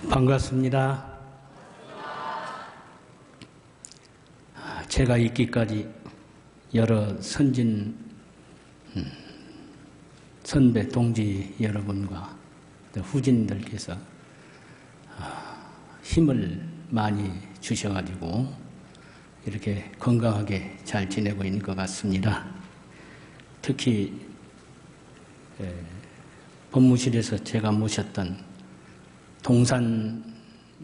반갑습니다. 제가 있기까지 여러 선진 선배 동지 여러분과 후진들께서 힘을 많이 주셔가지고 이렇게 건강하게 잘 지내고 있는 것 같습니다. 특히 법무실에서 제가 모셨던 동산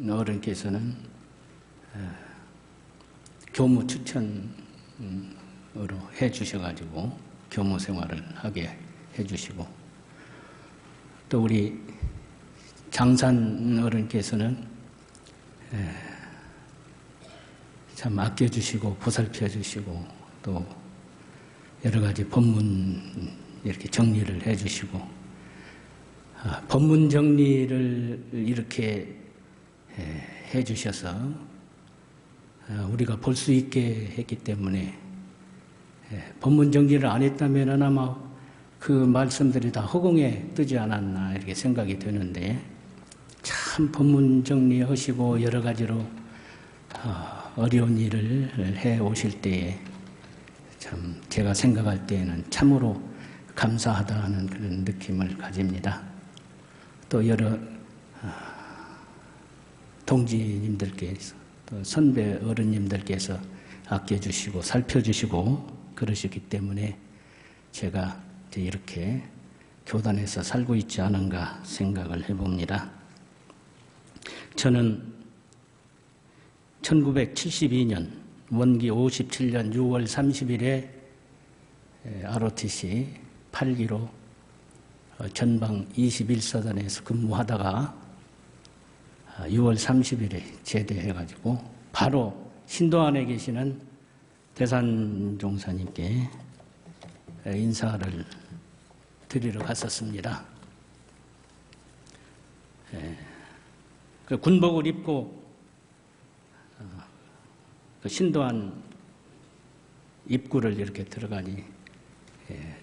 어른께서는 교무 추천으로 해주셔가지고 교무 생활을 하게 해주시고, 또 우리 장산 어른께서는 참 아껴주시고 보살펴주시고 또 여러 가지 법문 이렇게 정리를 해주시고, 법문 정리를 이렇게 해주셔서 우리가 볼 수 있게 했기 때문에, 법문 정리를 안 했다면 아마 그 말씀들이 다 허공에 뜨지 않았나 이렇게 생각이 드는데, 참 법문 정리하시고 여러 가지로 어려운 일을 해 오실 때에 참 제가 생각할 때에는 참으로 감사하다 하는 그런 느낌을 가집니다. 또 여러 동지님들께서 또 선배 어른님들께서 아껴주시고 살펴주시고 그러셨기 때문에 제가 이렇게 교단에서 살고 있지 않은가 생각을 해봅니다. 저는 1972년 원기 57년 6월 30일에 ROTC 8기로 전방 21사단에서 근무하다가 6월 30일에 제대해가지고 바로 신도안에 계시는 대산종사님께 인사를 드리러 갔었습니다. 그 군복을 입고 그 신도안 입구를 이렇게 들어가니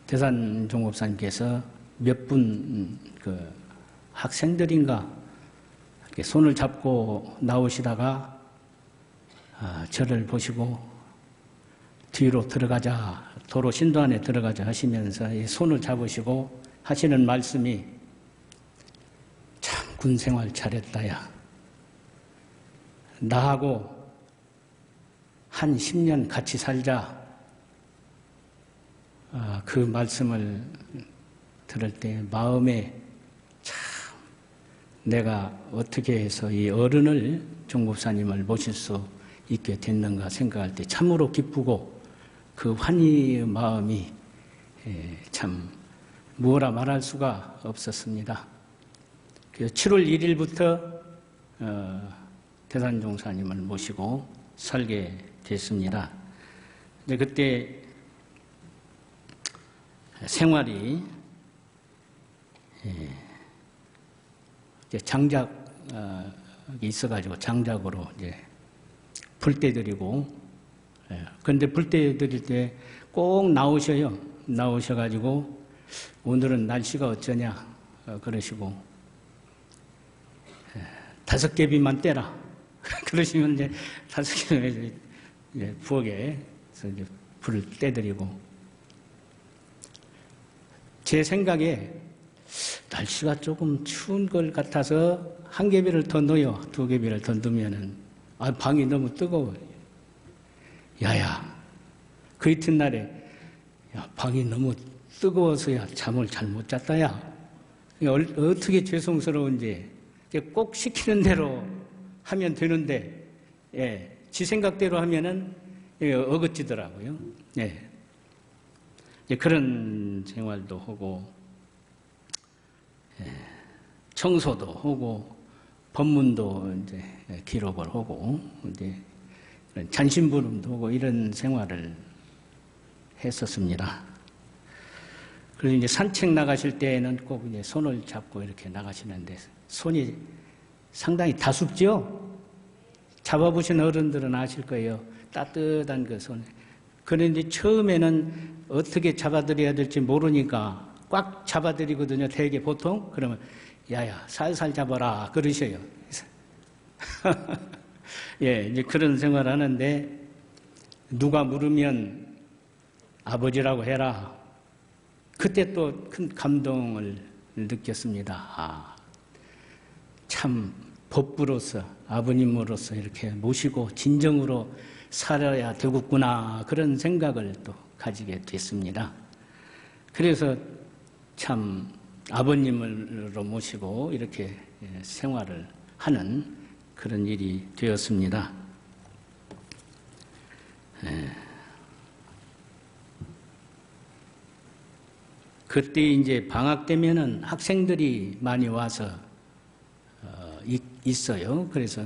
대산종업사님께서 몇 분 그 학생들인가 이렇게 손을 잡고 나오시다가 저를 보시고 뒤로 들어가자, 도로 신도안에 들어가자 하시면서 이 손을 잡으시고 하시는 말씀이, 참 군생활 잘했다야. 나하고 한 10년 같이 살자. 그 말씀을 들을 때 마음에 참 내가 어떻게 해서 이 어른을 종법사님을 모실 수 있게 됐는가 생각할 때 참으로 기쁘고 그 환희의 마음이 참 뭐라 말할 수가 없었습니다. 그래서 7월 1일부터 대산종사님을 모시고 살게 됐습니다. 근데 그때 생활이 이제 장작이 있어가지고 장작으로 이제 불때 드리고, 그런데 불때 드릴 때 꼭 나오셔요. 나오셔가지고 오늘은 날씨가 어쩌냐 그러시고 5개비만 떼라 그러시면 이제 5개비 부엌에 이제 불을 떼드리고, 제 생각에 날씨가 조금 추운 걸 같아서 1개비를 더 넣어요. 2개비를 더 넣으면은 방이 너무 뜨거워요. 야야, 그 이튿날에 방이 너무 뜨거워서야 잠을 잘 못 잤다야. 어떻게 죄송스러운지 꼭 시키는 대로 하면 되는데, 지 생각대로 하면은 어긋지더라고요. 그런 생활도 하고, 청소도 하고, 법문도 이제 기록을 하고, 이제 잔심부름도 하고 이런 생활을 했었습니다. 그래서 이제 산책 나가실 때에는 꼭 이제 손을 잡고 이렇게 나가시는데 손이 상당히 다습죠? 잡아보신 어른들은 아실 거예요. 따뜻한 그 손. 그런데 처음에는 어떻게 잡아드려야 될지 모르니까 꽉 잡아드리거든요. 대개 보통. 그러면 야야 살살 잡아라 그러셔요. 예, 이제 그런 생활을 하는데 누가 물으면 아버지라고 해라. 그때 또 큰 감동을 느꼈습니다. 아, 참 법부로서 아버님으로서 이렇게 모시고 진정으로 살아야 되겠구나 그런 생각을 또 가지게 됐습니다. 그래서 참 아버님으로 모시고 이렇게 생활을 하는 그런 일이 되었습니다. 그때 이제 방학 되면은 학생들이 많이 와서 있어요. 그래서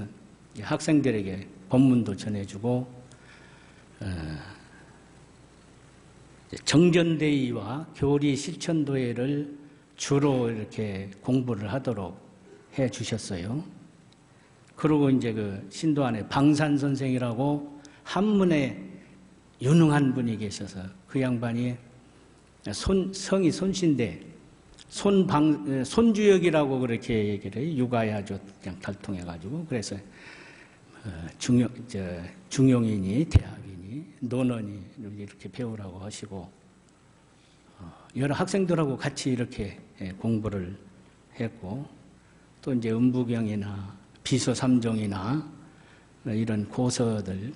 학생들에게 법문도 전해주고 정전대의와 교리 실천도회를 주로 이렇게 공부를 하도록 해 주셨어요. 그리고 이제 그 신도 안에 방산 선생이라고 한문에 유능한 분이 계셔서 그 양반이 성이 손신데 손주역이라고 그렇게 얘기를 해요. 육아에 아주 그냥 달통해가지고 그래서 중용이니 대학이니 논어니 이렇게 배우라고 하시고 여러 학생들하고 같이 이렇게 공부를 했고 또 이제 음부경이나 비서삼종이나 이런 고서들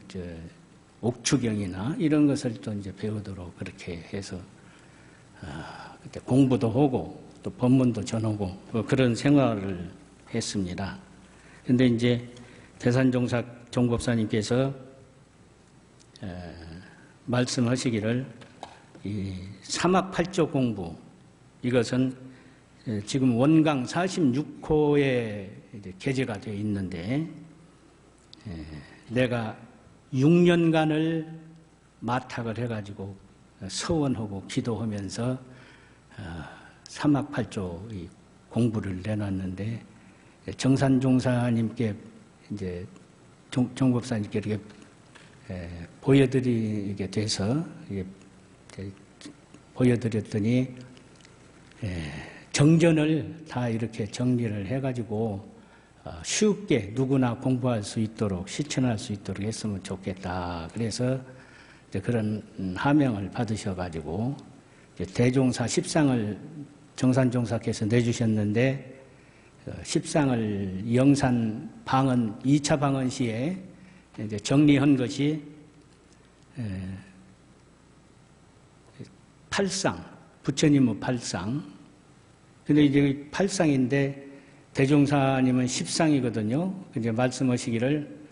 옥추경이나 이런 것을 또 이제 배우도록 그렇게 해서 그때 공부도 하고 또 법문도 전하고 그런 생활을 했습니다. 그런데 이제 대산종사 종법사님께서 말씀하시기를 이 사막팔조 공부 이것은 지금 원강 46호에 게재가 되어 있는데 내가 6년간을 마탁을 해가지고 서원하고 기도하면서 사막팔조 공부를 내놨는데 정산종사님께 이제 종법사님께 이렇게 보여드리게 돼서 보여드렸더니 정전을 다 이렇게 정리를 해가지고 쉽게 누구나 공부할 수 있도록 실천할 수 있도록 했으면 좋겠다. 그래서 그런 하명을 받으셔가지고 대종사 10상을 정산종사께서 내주셨는데 10상을 영산 방언 2차 방언 시에 이제 정리한 것이 8상 부처님의 8상. 근데 이제 8상인데 대종사님은 10상이거든요. 이제 말씀하시기를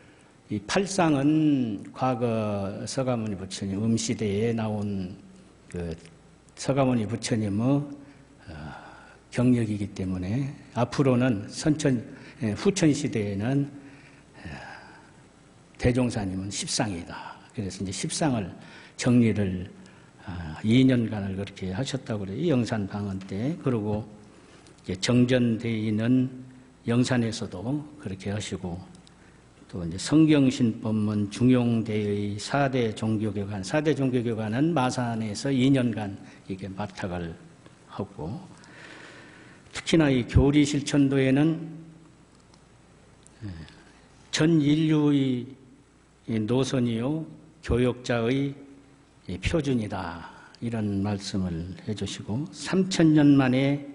이 8상은 과거 서가모니 부처님 음시대에 나온 그 서가모니 부처님의 경력이기 때문에 앞으로는 후천 시대에는 대종사님은 10상이다. 그래서 이제 10상을 정리를 2년간을 그렇게 하셨다고 그래요. 영산방언 때. 그리고 정전대의는 영산에서도 그렇게 하시고 또 이제 성경신법문 중용대의 4대 종교교관, 4대 종교교관은 마산에서 2년간 이게 마탁을 하고 특히나 이 교리실천도에는 전 인류의 노선이요 교역자의 표준이다 이런 말씀을 해주시고 3000년 만에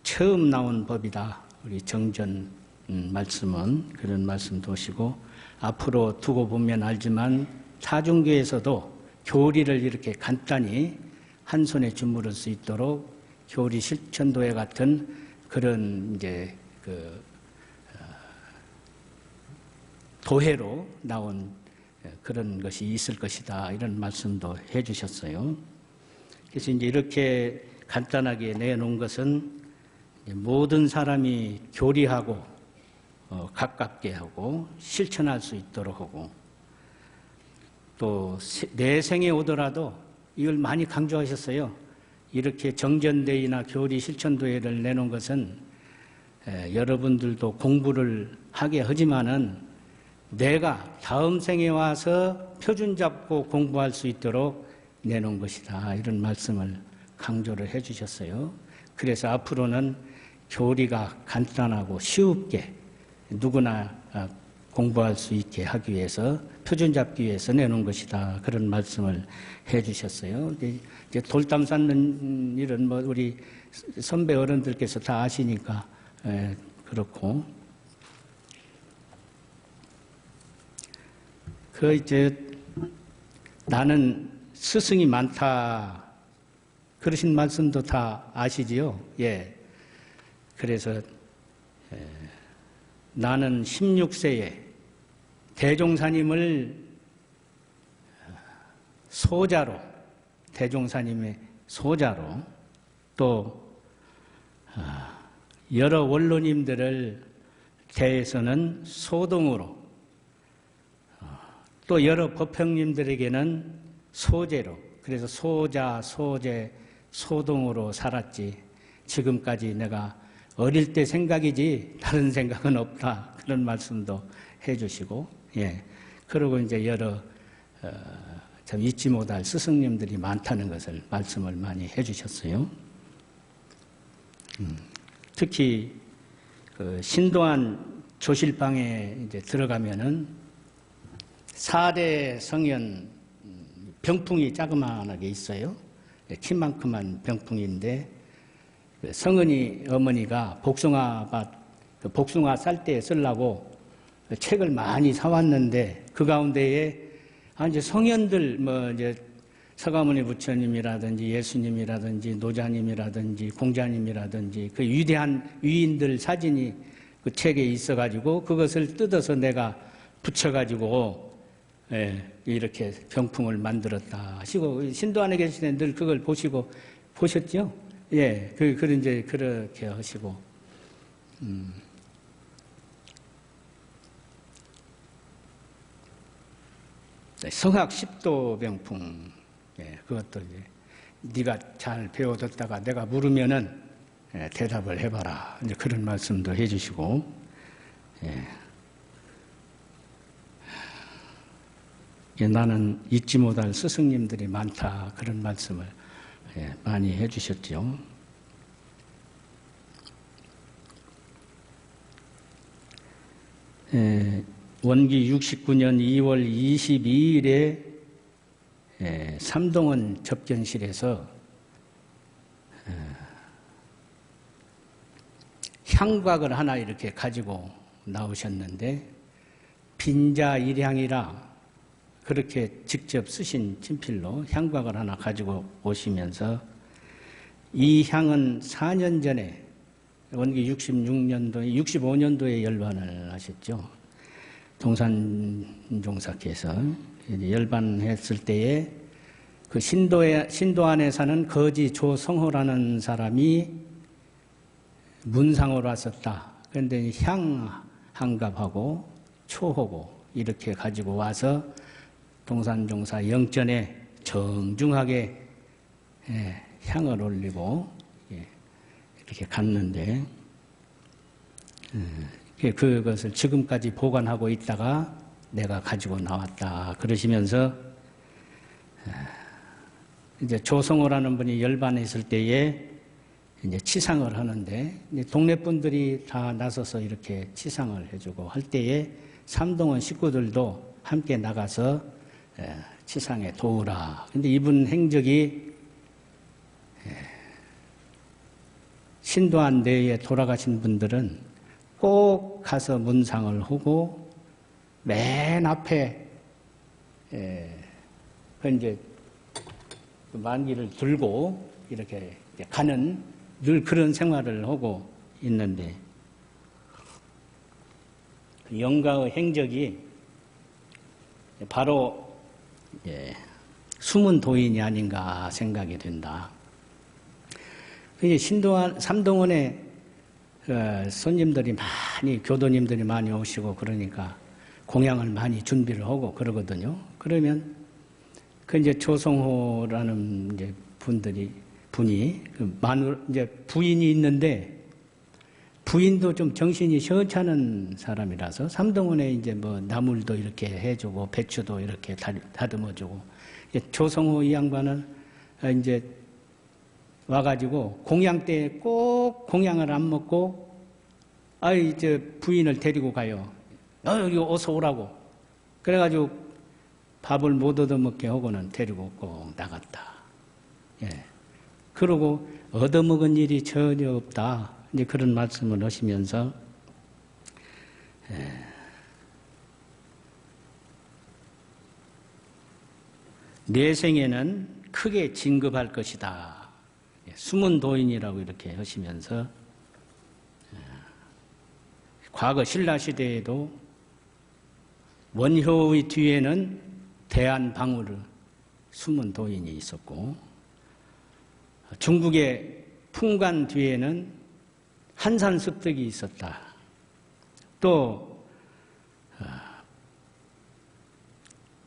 처음 나온 법이다. 우리 정전 말씀은 그런 말씀도 하시고 앞으로 두고 보면 알지만 타종교에서도 교리를 이렇게 간단히 한 손에 주무를 수 있도록 교리 실천도회 같은 그런 이제 도회로 나온 그런 것이 있을 것이다 이런 말씀도 해주셨어요. 그래서 이제 이렇게 간단하게 내놓은 것은 모든 사람이 교리하고 가깝게 하고 실천할 수 있도록 하고 또 내 생에 오더라도 이걸 많이 강조하셨어요. 이렇게 정전대의나 교리 실천도회를 내놓은 것은 여러분들도 공부를 하게 하지만은 내가 다음 생에 와서 표준 잡고 공부할 수 있도록 내놓은 것이다. 이런 말씀을 강조를 해 주셨어요. 그래서 앞으로는 교리가 간단하고 쉽게 누구나 공부할 수 있게 하기 위해서 표준 잡기 위해서 내놓은 것이다. 그런 말씀을 해 주셨어요. 이제 돌담 쌓는 일은 뭐 우리 선배 어른들께서 다 아시니까 그렇고 이제 나는 스승이 많다. 그러신 말씀도 다 아시지요? 예. 그래서 나는 16세에 대종사님을 소자로, 대종사님의 소자로 또 여러 원로님들을 대해서는 소동으로 또 여러 법형님들에게는 소제로, 그래서 소자, 소제, 소동으로 살았지. 지금까지 내가 어릴 때 생각이지 다른 생각은 없다. 그런 말씀도 해주시고, 예. 그리고 이제 여러 참 잊지 못할 스승님들이 많다는 것을 말씀을 많이 해주셨어요. 특히 그 신도안 조실방에 이제 들어가면은 4대 성현 병풍이 자그마하게 있어요. 키만큼한 병풍인데 성은이 어머니가 복숭아 쌀 때 쓰려고 책을 많이 사왔는데 그 가운데에 이제 성현들 이제 서가모니 부처님이라든지 예수님이라든지 노자님이라든지 공자님이라든지 그 위대한 위인들 사진이 그 책에 있어가지고 그것을 뜯어서 내가 붙여가지고 이렇게 병풍을 만들었다 하시고 신도안에 계시는 늘 그걸 보시고 보셨죠? 예, 그런 이제 그렇게 하시고 성학 10도 병풍, 예, 그것도 이제 네가 잘 배워뒀다가 내가 물으면은 대답을 해봐라. 이제 그런 말씀도 해주시고, 예. 나는 잊지 못할 스승님들이 많다. 그런 말씀을 많이 해주셨죠. 원기 69년 2월 22일에 삼동원 접견실에서 향곽을 하나 이렇게 가지고 나오셨는데 빈자 일향이라 그렇게 직접 쓰신 친필로 향곽을 하나 가지고 오시면서 이 향은 4년 전에 원기 66년도에 65년도에 열반을 하셨죠. 동산종사께서 열반했을 때에 그 신도안에 사는 거지 조성호라는 사람이 문상으로 왔었다. 그런데 향 한갑하고 초하고 이렇게 가지고 와서 동산종사 영전에 정중하게 향을 올리고 이렇게 갔는데 그것을 지금까지 보관하고 있다가 내가 가지고 나왔다 그러시면서 이제 조성호라는 분이 열반했을 때에 이제 치상을 하는데 동네 분들이 다 나서서 이렇게 치상을 해주고 할 때에 삼동원 식구들도 함께 나가서 치상에 도우라. 근데 이분 행적이 신도안 내에 돌아가신 분들은 꼭 가서 문상을 하고 맨 앞에 이제 만기를 들고 이렇게 가는 늘 그런 생활을 하고 있는데 영가의 행적이 바로 숨은 도인이 아닌가 생각이 된다. 신도안 삼동원에 손님들이 많이 교도님들이 많이 오시고 그러니까 공양을 많이 준비를 하고 그러거든요. 그러면 그 이제 조성호라는 이제 분이 이제 부인이 있는데 부인도 좀 정신이 시원찮은 사람이라서 삼동원에 이제 뭐 나물도 이렇게 해주고 배추도 이렇게 다듬어주고 조성호 이 양반은 이제 와가지고 공양 때 꼭 공양을 안 먹고 아이 저 부인을 데리고 가요. 여기 어서 오라고. 그래가지고 밥을 못 얻어먹게 하고는 데리고 꼭 나갔다. 예. 그러고 얻어먹은 일이 전혀 없다. 이제 그런 말씀을 하시면서 내 생에는 크게 진급할 것이다. 숨은 도인이라고 이렇게 하시면서 과거 신라시대에도 원효의 뒤에는 대한방울의 숨은 도인이 있었고 중국의 풍관 뒤에는 한산습득이 있었다. 또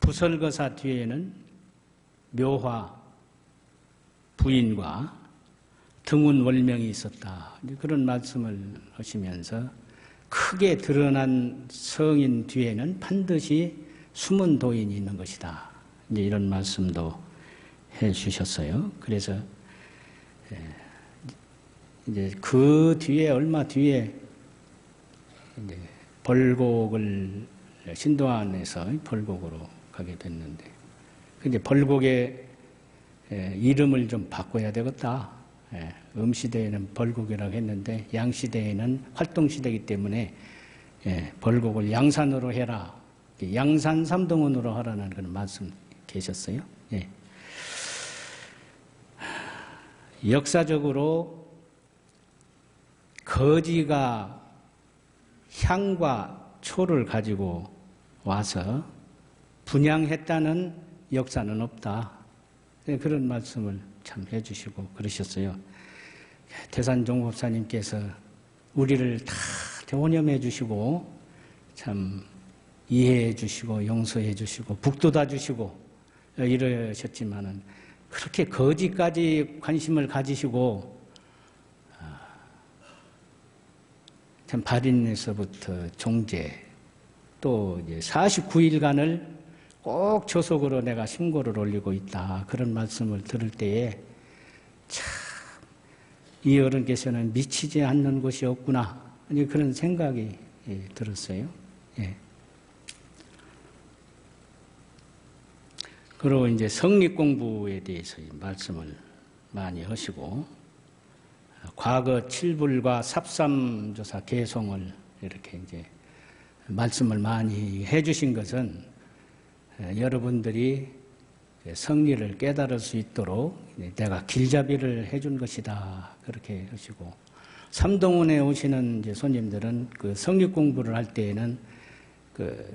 부설거사 뒤에는 묘화 부인과 등운월명이 있었다. 그런 말씀을 하시면서 크게 드러난 성인 뒤에는 반드시 숨은 도인이 있는 것이다. 이제 이런 말씀도 해 주셨어요. 그래서 이제 그 뒤에 얼마 뒤에 이제 벌곡을 신도안에서 벌곡으로 가게 됐는데, 근데 벌곡의 이름을 좀 바꿔야 되겠다. 음시대에는 벌곡이라고 했는데 양시대에는 활동시대이기 때문에 벌곡을 양산으로 해라. 양산 삼동원으로 하라는 그런 말씀 계셨어요. 예. 역사적으로 거지가 향과 초를 가지고 와서 분양했다는 역사는 없다. 그런 말씀을 참 해주시고 그러셨어요. 태산종법사님께서 우리를 다 대원염해 주시고 참 이해해 주시고 용서해 주시고 북돋아 주시고 이러셨지만은 그렇게 거지까지 관심을 가지시고 참 발인에서부터 종제 또 이제 49일간을 꼭 조속으로 내가 신고를 올리고 있다. 그런 말씀을 들을 때에 참 이 어른께서는 미치지 않는 곳이 없구나. 그런 생각이 들었어요. 예. 그리고 이제 성립 공부에 대해서 말씀을 많이 하시고 과거 칠불과 삽삼조사 개송을 이렇게 이제 말씀을 많이 해주신 것은 여러분들이 성리를 깨달을 수 있도록 내가 길잡이를 해준 것이다. 그렇게 하시고 삼동원에 오시는 이제 손님들은 그 성립 공부를 할 때에는 그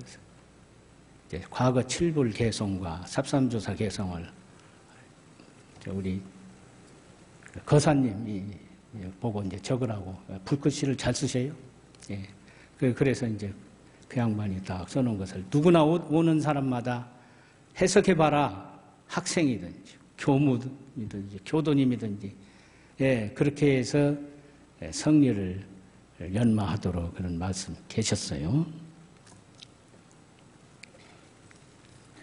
이제 과거 칠불 개송과 삽삼조사 개송을 우리 거사님이 보고 이제 적으라고 불글씨를 잘 쓰세요. 예. 그래서 이제 그 양반이 딱 써놓은 것을 누구나 오는 사람마다 해석해봐라. 학생이든지 교무이든지 교도님이든지 예, 그렇게 해서 성리를 연마하도록 그런 말씀 계셨어요.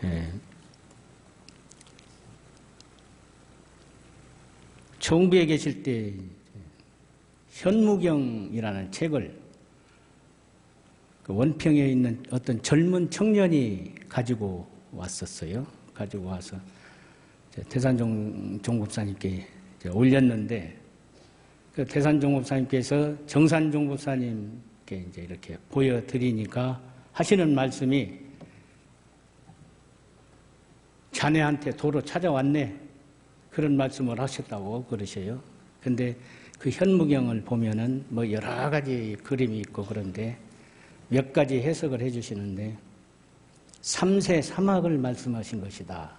예. 정부에 계실 때 현무경이라는 책을 그 원평에 있는 어떤 젊은 청년이 가지고 왔었어요. 가지고 와서 태산종 종법사님께 올렸는데 그 태산종법사님께서 정산종법사님께 이제 이렇게 보여드리니까 하시는 말씀이 자네한테 도로 찾아왔네. 그런 말씀을 하셨다고 그러셔요. 근데 그 현무경을 보면은 뭐 여러 가지 그림이 있고 그런데 몇 가지 해석을 해주시는데 삼세 사막을 말씀하신 것이다.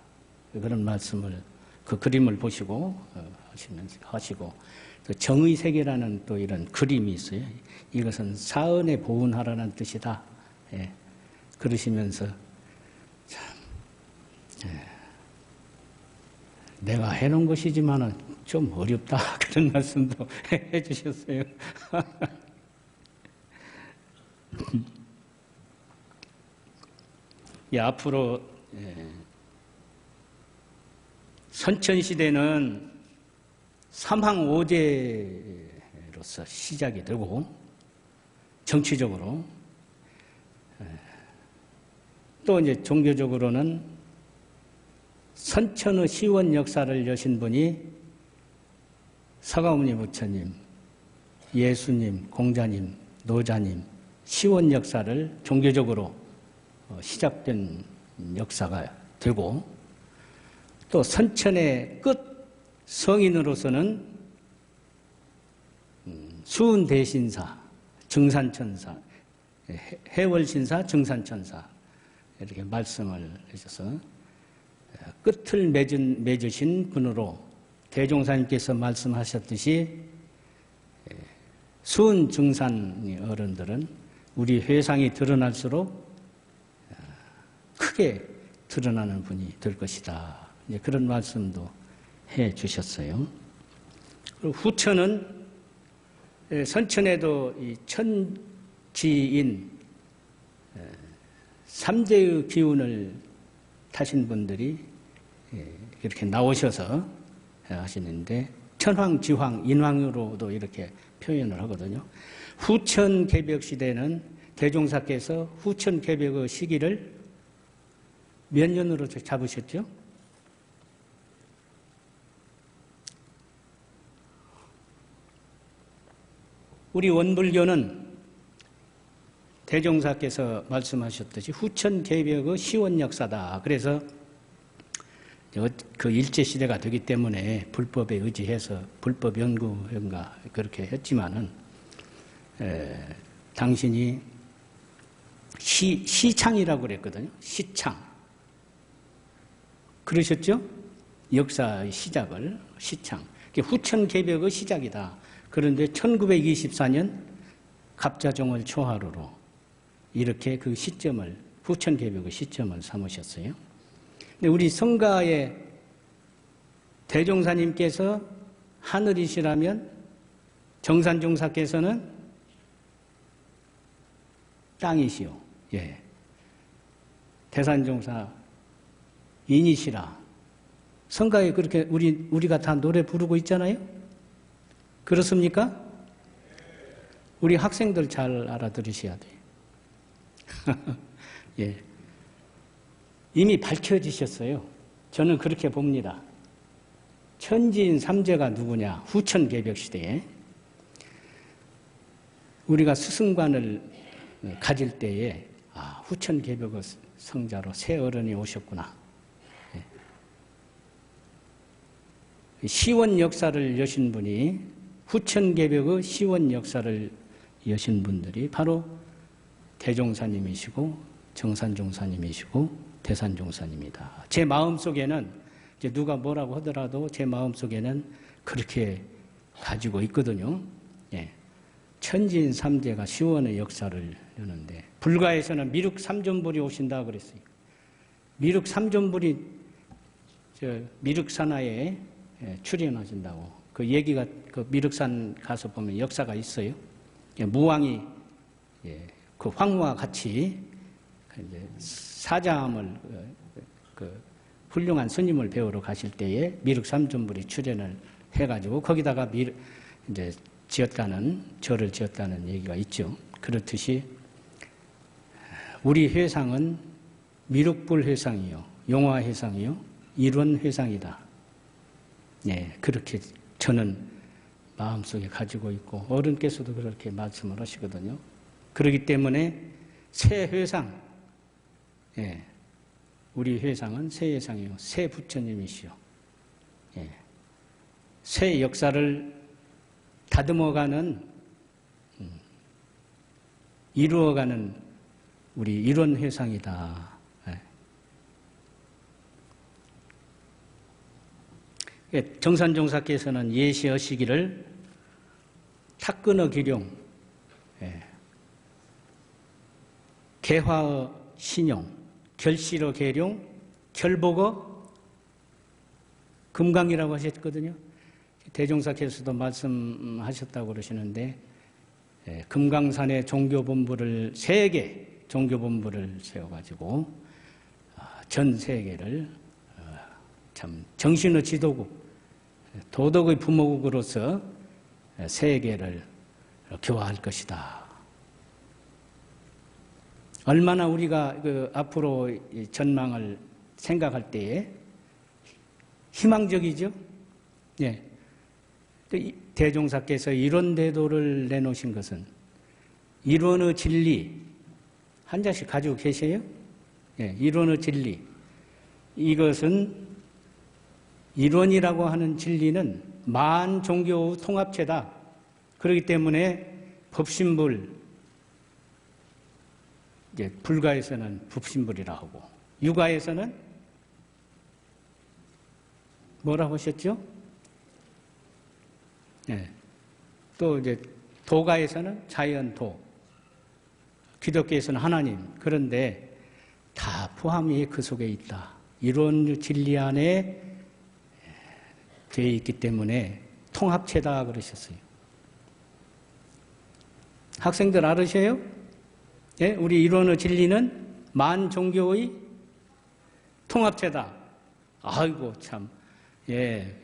그런 말씀을 그 그림을 보시고 하시고 또 정의세계라는 또 이런 그림이 있어요. 이것은 사은에 보은하라는 뜻이다. 예. 그러시면서 참 내가 해놓은 것이지만은 좀 어렵다. 그런 말씀도 해주셨어요. 예, 앞으로 선천시대는 삼황오제로서 시작이 되고 정치적으로 또 이제 종교적으로는 선천의 시원 역사를 여신 분이 서가모니 부처님, 예수님, 공자님, 노자님, 시원 역사를 종교적으로 시작된 역사가 되고 또 선천의 끝 성인으로서는 수은대신사, 증산천사, 해월신사, 증산천사 이렇게 말씀을 해줘서 끝을 맺으신 분으로 대종사님께서 말씀하셨듯이 수은 증산 어른들은 우리 회상이 드러날수록 크게 드러나는 분이 될 것이다. 그런 말씀도 해 주셨어요. 그리고 후천은 선천에도 이 천지인 삼재의 기운을 타신 분들이 이렇게 나오셔서 하시는데 천황, 지황, 인황으로도 이렇게 표현을 하거든요. 후천 개벽 시대는 대종사께서 후천 개벽의 시기를 몇 년으로 잡으셨죠? 우리 원불교는 대종사께서 말씀하셨듯이 후천 개벽의 시원 역사다. 그래서 그 일제시대가 되기 때문에 불법에 의지해서 불법 연구인가 그렇게 했지만은 당신이 시창이라고 그랬거든요. 시창. 그러셨죠? 역사의 시작을 시창. 후천 개벽의 시작이다. 그런데 1924년 갑자종을 초하루로 이렇게 그 시점을 후천 개벽의 시점을 삼으셨어요. 근데 우리 성가의 대종사님께서 하늘이시라면 정산종사께서는 땅이시오. 예. 대산종사 인이시라. 성가에 그렇게 우리가 다 노래 부르고 있잖아요. 그렇습니까? 우리 학생들 잘 알아들으셔야 돼요. 예. 이미 밝혀지셨어요. 저는 그렇게 봅니다. 천지인 삼재가 누구냐? 후천 개벽 시대에 우리가 스승관을 가질 때에 후천 개벽의 성자로 새 어른이 오셨구나. 예. 시원 역사를 여신 분이 후천 개벽의 시원 역사를 여신 분들이 바로 대종사님이시고 정산종사님이시고 대산종사님이다. 제 마음속에는 이제 누가 뭐라고 하더라도 제 마음속에는 그렇게 가지고 있거든요. 예. 천지인 삼재가 시원의 역사를 여는데 불가에서는 미륵 삼존불이 오신다 그랬어요. 미륵 삼존불이 미륵산하에 출연하신다고. 그 얘기가 그 미륵산 가서 보면 역사가 있어요. 예, 무왕이 그 황후와 같이 이제 사자함을 그 훌륭한 스님을 배우러 가실 때에 미륵삼존불이 출연을 해가지고 거기다가 이제 절을 지었다는 얘기가 있죠. 그렇듯이 우리 회상은 미륵불 회상이요, 용화 회상이요, 일원 회상이다. 네, 그렇게 저는 마음속에 가지고 있고 어른께서도 그렇게 말씀을 하시거든요. 그렇기 때문에 새 회상, 예, 우리 회상은 새 회상이요, 새 부처님이시요. 예, 새 역사를 다듬어가는, 이루어가는 우리 일원 회상이다. 예. 정산종사께서는 예시하시기를 탁근어 기룡, 개화어 신용, 결실어 계룡, 결복어 금강이라고 하셨거든요. 대종사께서도 말씀하셨다고 그러시는데 금강산에 종교본부를 3개 종교본부를 세워가지고 전 세계를 참 정신의 지도국, 도덕의 부목으로서 세계를 교화할 것이다. 얼마나 우리가 앞으로 전망을 생각할 때에 희망적이죠? 예. 대종사께서 이론 대도를 내놓으신 것은 이론의 진리, 한 장씩 가지고 계세요? 예, 이론의 진리. 이것은 이론이라고 하는 진리는 만 종교의 통합체다. 그렇기 때문에 법신불, 이제 불가에서는 법신불이라 하고, 유가에서는 뭐라고 하셨죠? 네. 또 이제 도가에서는 자연도, 기독교에서는 하나님. 그런데 다 포함이 그 속에 있다. 이런 진리 안에 되어 있기 때문에 통합체다 그러셨어요. 학생들 알으세요? 예? 우리 이론의 진리는 만 종교의 통합체다. 아이고 참, 예.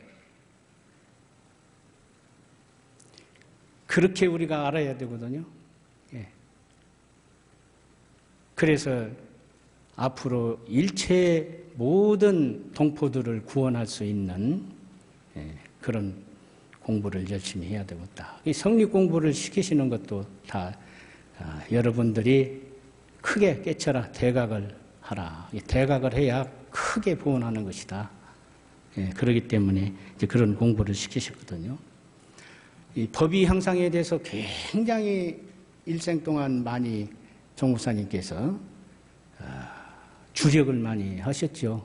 그렇게 우리가 알아야 되거든요. 예. 그래서 앞으로 일체 모든 동포들을 구원할 수 있는 그런 공부를 열심히 해야 되겠다. 이 성립 공부를 시키시는 것도 다 여러분들이 크게 깨쳐라, 대각을 하라. 대각을 해야 크게 보온하는 것이다. 그렇기 때문에 이제 그런 공부를 시키셨거든요. 이 법의 향상에 대해서 굉장히 일생 동안 많이 종목사님께서 주력을 많이 하셨죠.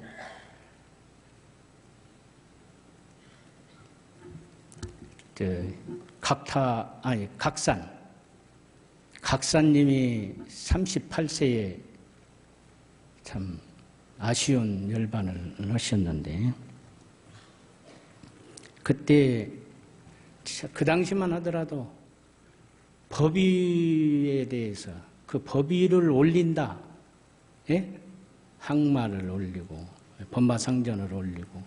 각산님이 38세에 참 아쉬운 열반을 하셨는데, 그때 그 당시만 하더라도 법위에 대해서 그 법위를 올린다. 예? 항마를 올리고 법마상전을 올리고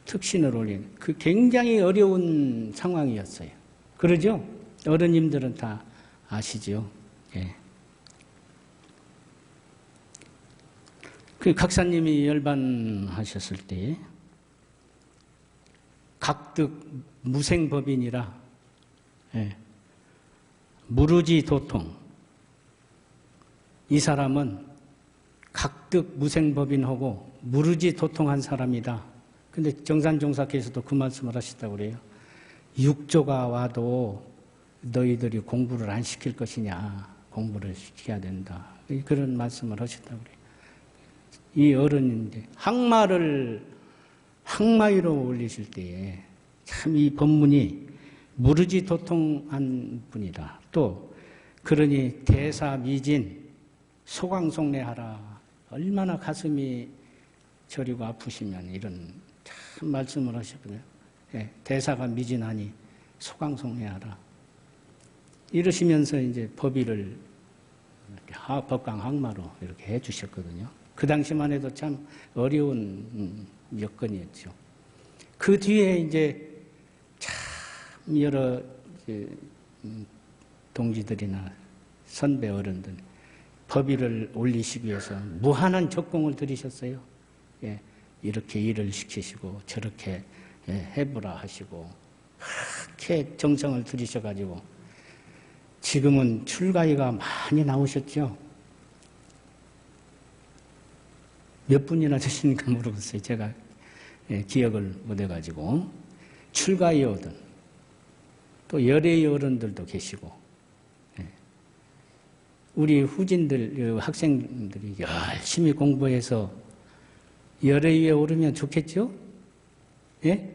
특신을 올리는 그 굉장히 어려운 상황이었어요. 그러죠? 어른님들은 다 아시죠? 예. 그 각사님이 열반하셨을 때 각득 무생법인이라, 예. 무르지 도통, 이 사람은 각득 무생법인하고 무르지 도통한 사람이다. 근데 정산종사께서도 그 말씀을 하셨다고 그래요. 육조가 와도 너희들이 공부를 안 시킬 것이냐. 공부를 시켜야 된다. 그런 말씀을 하셨다고 그래요. 이 어른인데 항마 위로 올리실 때에 참 이 법문이 무르지 도통한 분이다. 또 그러니 대사미진 소강송례하라. 얼마나 가슴이 저리고 아프시면 이런 참 말씀을 하셨거든요. 예, 대사가 미진하니 소강송례하라. 이러시면서 이제 법의를 법강 항마로 이렇게 해주셨거든요. 그 당시만 해도 참 어려운 여건이었죠. 그 뒤에 이제 참 여러 동지들이나 선배 어른들 법의를 올리시기 위해서 무한한 적공을 들이셨어요. 예, 이렇게 일을 시키시고 저렇게 해보라 하시고 그렇게 정성을 들이셔가지고 지금은 출가위가 많이 나오셨죠. 몇 분이나 되시니까 모르겠어요. 제가 기억을 못해가지고 출가위 어른 또 열애의 어른들도 계시고 우리 후진들 학생들이 열심히 공부해서 열애위에 오르면 좋겠죠? 예?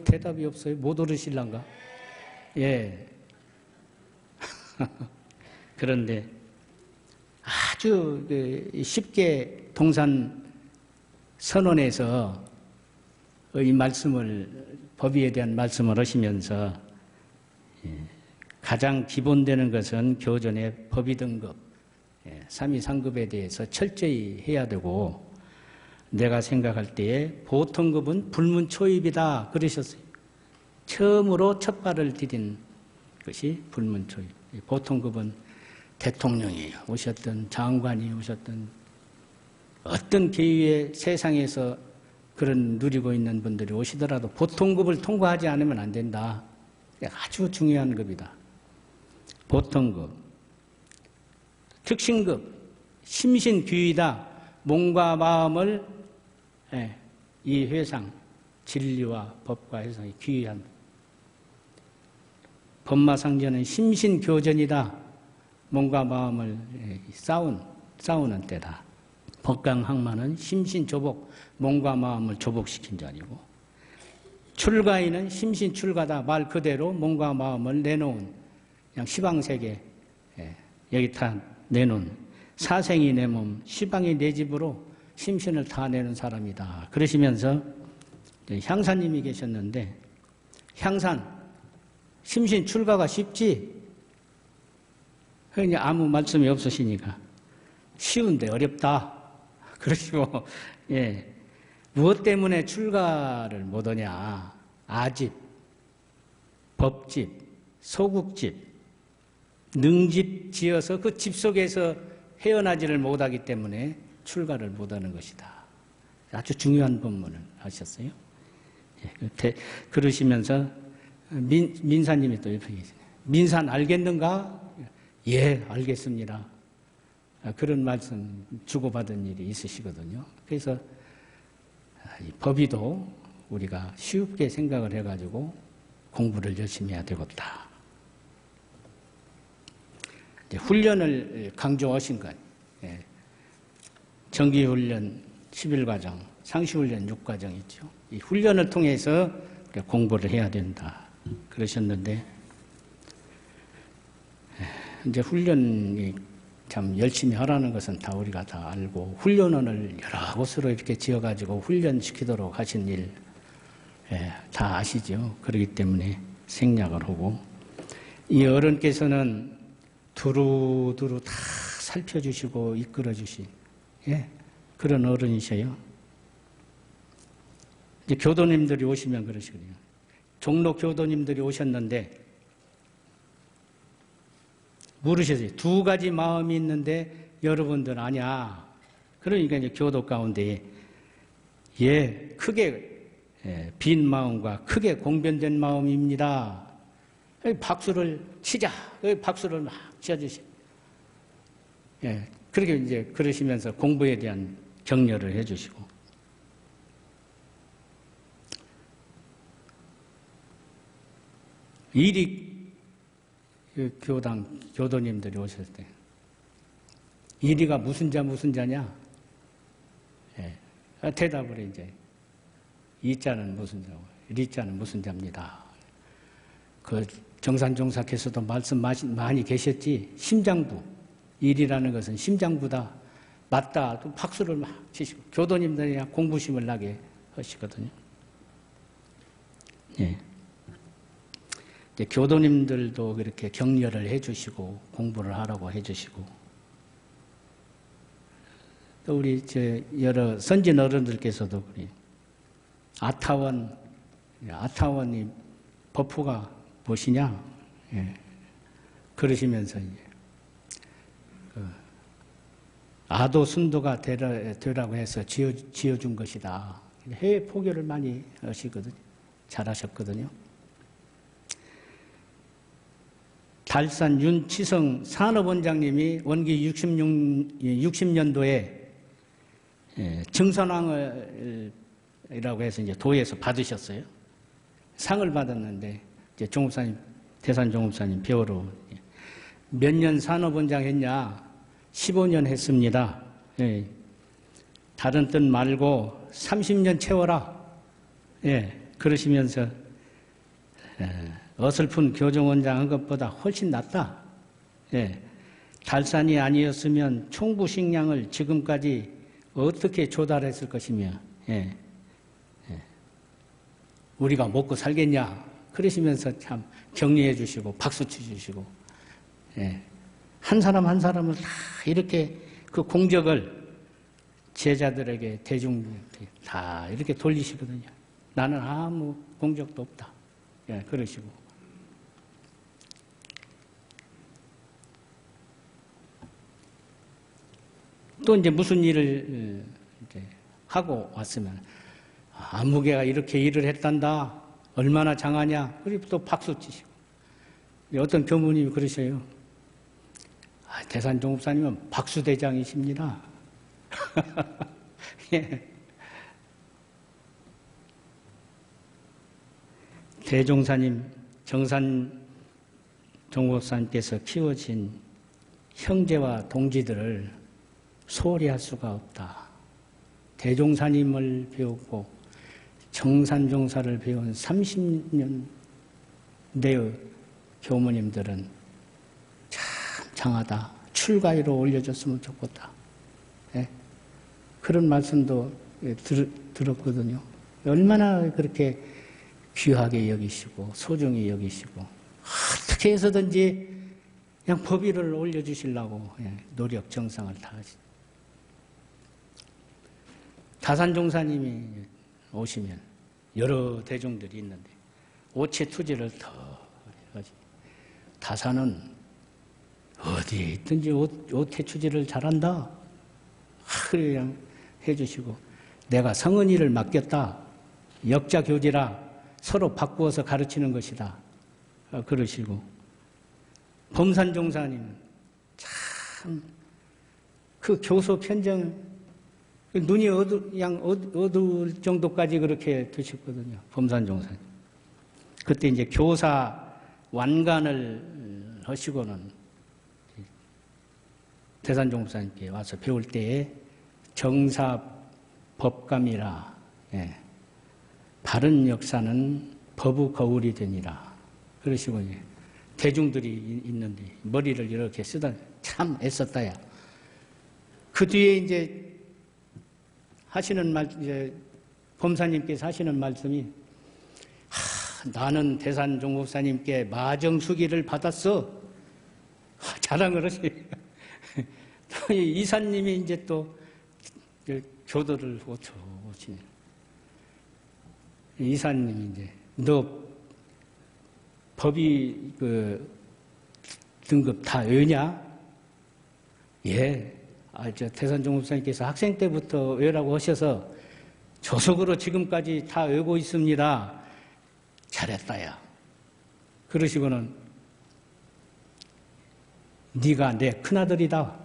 대답이 없어요. 못 오르실란가? 예. 그런데 아주 쉽게 동산 선언에서 이 말씀을 법의에 대한 말씀을 하시면서 가장 기본되는 것은 교전의 법의 등급, 3위 상급에 대해서 철저히 해야 되고 내가 생각할 때에 보통급은 불문초입이다 그러셨어요. 처음으로 첫 발을 디딘 것이 불문초입. 보통급은 대통령이 오셨던 장관이 오셨던 어떤 계위의 세상에서 그런 누리고 있는 분들이 오시더라도 보통급을 통과하지 않으면 안 된다. 아주 중요한 급이다. 보통급, 특신급, 심신귀이다. 몸과 마음을 이 회상, 진리와 법과 회상이 귀의한. 법마상전은 심신교전이다. 몸과 마음을 싸우는 때다. 법강항마는 심신조복, 몸과 마음을 조복시킨 자리고, 출가인은 심신출가다. 말 그대로 몸과 마음을 내놓은, 그냥 시방세계, 여기 다 내놓은, 사생이 내 몸, 시방이 내 집으로 심신을 다 내는 사람이다. 그러시면서 향사님이 계셨는데, 향산, 심신 출가가 쉽지? 그냥 아무 말씀이 없으시니까. 쉬운데 어렵다. 그러시고, 예. 무엇 때문에 출가를 못하냐? 아집, 법집, 소국집, 능집 지어서 그 집 속에서 헤어나지를 못하기 때문에 출가를 못하는 것이다. 아주 중요한 법문을 하셨어요. 예. 그러시면서 민사님이 또 옆에 계시네요. 민산 알겠는가? 예, 알겠습니다. 그런 말씀 주고받은 일이 있으시거든요. 그래서 이 법의도 우리가 쉽게 생각을 해가지고 공부를 열심히 해야 되겠다. 이제 훈련을 강조하신 것. 예. 정기훈련 11과정, 상시훈련 6과정 있죠. 이 훈련을 통해서 공부를 해야 된다. 그러셨는데, 이제 훈련이 참 열심히 하라는 것은 다 우리가 다 알고, 훈련원을 여러 곳으로 이렇게 지어가지고 훈련시키도록 하신 일, 다 아시죠? 그렇기 때문에 생략을 하고, 이 어른께서는 두루두루 다 살펴주시고 이끌어주신, 그런 어른이셔요. 이제 교도님들이 오시면 그러시거든요. 종로 교도님들이 오셨는데, 물으셨어요. 두 가지 마음이 있는데 여러분들 아냐. 그러니까 이제 교도 가운데 크게 빈 마음과 크게 공변된 마음입니다. 박수를 치자. 박수를 막 치어주시. 그렇게 이제 그러시면서 공부에 대한 격려를 해주시고. 일이 교도님들이 오셨을 때, 이리가 무슨 자냐? 대답을 이제, 이자는 무슨 자고, 리자는 무슨 자입니다. 그 정산종사께서도 말씀 많이 계셨지, 심장부. 일이라는 것은 심장부다. 맞다. 또 박수를 막 치시고, 교도님들이 공부심을 나게 하시거든요. 교도님들도 그렇게 격려를 해주시고 공부를 하라고 해주시고, 또 우리 여러 선진 어른들께서도 그래. 아타원이 법호가 무엇이냐? 그러시면서 이제 아도 순도가 되라고 해서 지어준 것이다. 해외 포교를 많이 하시거든요. 잘하셨거든요. 달산 윤치성 산업원장님이 원기 60년도에 증선왕이라고 해서 이제 도에서 받으셨어요. 상을 받았는데 이제 종업사님, 대산 종업사님 배우러 몇 년 산업원장 했냐? 15년 했습니다. 다른 뜻 말고 30년 채워라. 그러시면서 어설픈 교정원장 한 것보다 훨씬 낫다. 달산이 아니었으면 총부식량을 지금까지 어떻게 조달했을 것이며, 우리가 먹고 살겠냐. 그러시면서 참 격려해 주시고 박수 쳐주시고, 한 사람 한 사람을 다 이렇게 그 공적을 제자들에게 대중들한테 다 이렇게 돌리시거든요. 나는 아무 공적도 없다. 예, 그러시고. 또 이제 무슨 일을 이제 하고 왔으면, 안무개가 이렇게 일을 했단다. 얼마나 장하냐. 그리고 또 박수 치시고. 어떤 교무님이 그러셔요. 대산종업사님은 박수대장이십니다. 예. 대종사님, 정산종업사님께서 키워진 형제와 동지들을 소홀히 할 수가 없다. 대종사님을 배우고 정산종사를 배운 30년 내의 교무님들은 참 장하다. 출가위로 올려줬으면 좋겠다. 예? 그런 말씀도 들었거든요. 얼마나 그렇게 귀하게 여기시고 소중히 여기시고 어떻게 해서든지 그냥 법위를 올려주시려고 노력 정성을 다하시. 다산종사님이 오시면 여러 대종들이 있는데 오체 투지를 더 하지. 다산은 어디에 있든지 오체 투지를 잘한다. 그냥 해주시고 내가 성은이를 맡겼다. 역자교지라 서로 바꾸어서 가르치는 것이다. 그러시고 범산종사님은 참 그 교소 편정 눈이 어두울 정도까지 그렇게 드셨거든요. 범산종사님. 그때 이제 교사 완간을 하시고는 대산종사님께 와서 배울 때에 정사 법감이라 바른 역사는 법의 거울이 되니라. 그러시고 이제 대중들이 있는데 머리를 이렇게 쓰다 참 애썼다야. 그 뒤에 이제 하시는 이제 범사님께서 하시는 말씀이 나는 대산종법사님께 마정수기를 받았어. 자랑을 하세요. 이사님이 이제 또 교도를 오시네. 이사님이 이제 너 법이 그 등급 다 외냐? 예. 저 대산종법사님께서 학생 때부터 외라고 하셔서 조속으로 지금까지 다 외고 있습니다. 잘했다야. 그러시고는 네가 내 큰아들이다.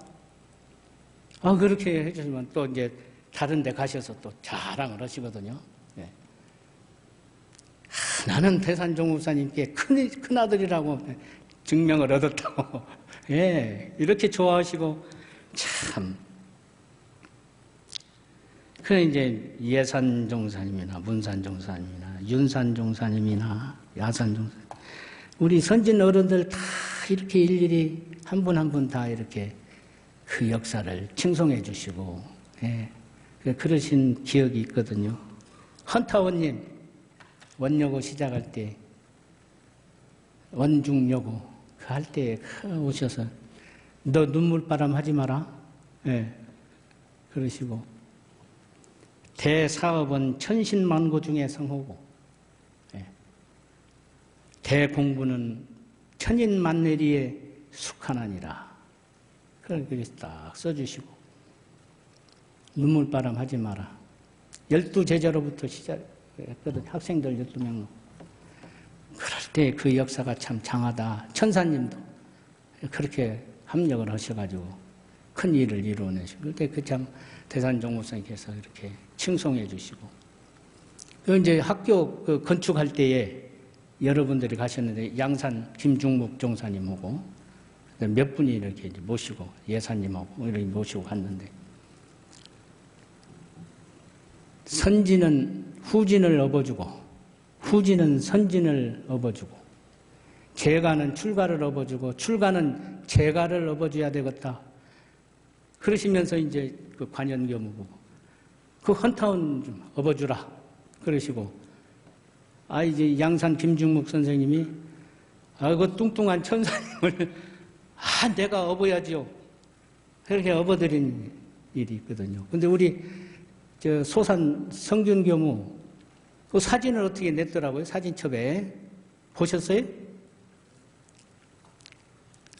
그렇게 해주시면 또 이제 다른 데 가셔서 또 자랑을 하시거든요. 네. 나는 대산종법사님께 큰아들이라고 증명을 얻었다고. 예, 이렇게 좋아하시고 참. 그래 이제 예산종사님이나 문산종사님이나 윤산종사님이나 야산종사님 우리 선진 어른들 다 이렇게 일일이 한 분 한 분 다 이렇게 그 역사를 칭송해 주시고 그러신 기억이 있거든요. 헌타원님 원여고 시작할 때 원중여고 할 때 오셔서 너 눈물바람 하지 마라. 그러시고 대사업은 천신만고 중에 성호고 대공부는 천인만내리에 숙하나니라. 그렇게 딱 써주시고 눈물바람 하지 마라. 12제자로부터 시작했거든. 학생들 12명. 그럴 때 그 역사가 참 장하다. 천사님도 그렇게 합력을 하셔가지고 큰 일을 이루어내시고 그때 그 참 대산종법사님께서 이렇게 칭송해 주시고 이제 학교 그 건축할 때에 여러분들이 가셨는데 양산 김중묵 종사님 오고 몇 분이 이렇게 모시고 예사님하고 이렇게 모시고 갔는데 선진은 후진을 업어주고 후진은 선진을 업어주고 재가는 출가를 업어주고 출가는 재가를 업어줘야 되겠다. 그러시면서 이제 그 관연교무고 그 헌타운 좀 업어주라. 그러시고 이제 양산 김중묵 선생님이 그 뚱뚱한 천사님을 내가 업어야지요. 그렇게 업어드린 일이 있거든요. 근데 우리 저 소산 성균교무 그 사진을 어떻게 냈더라고요. 사진첩에. 보셨어요?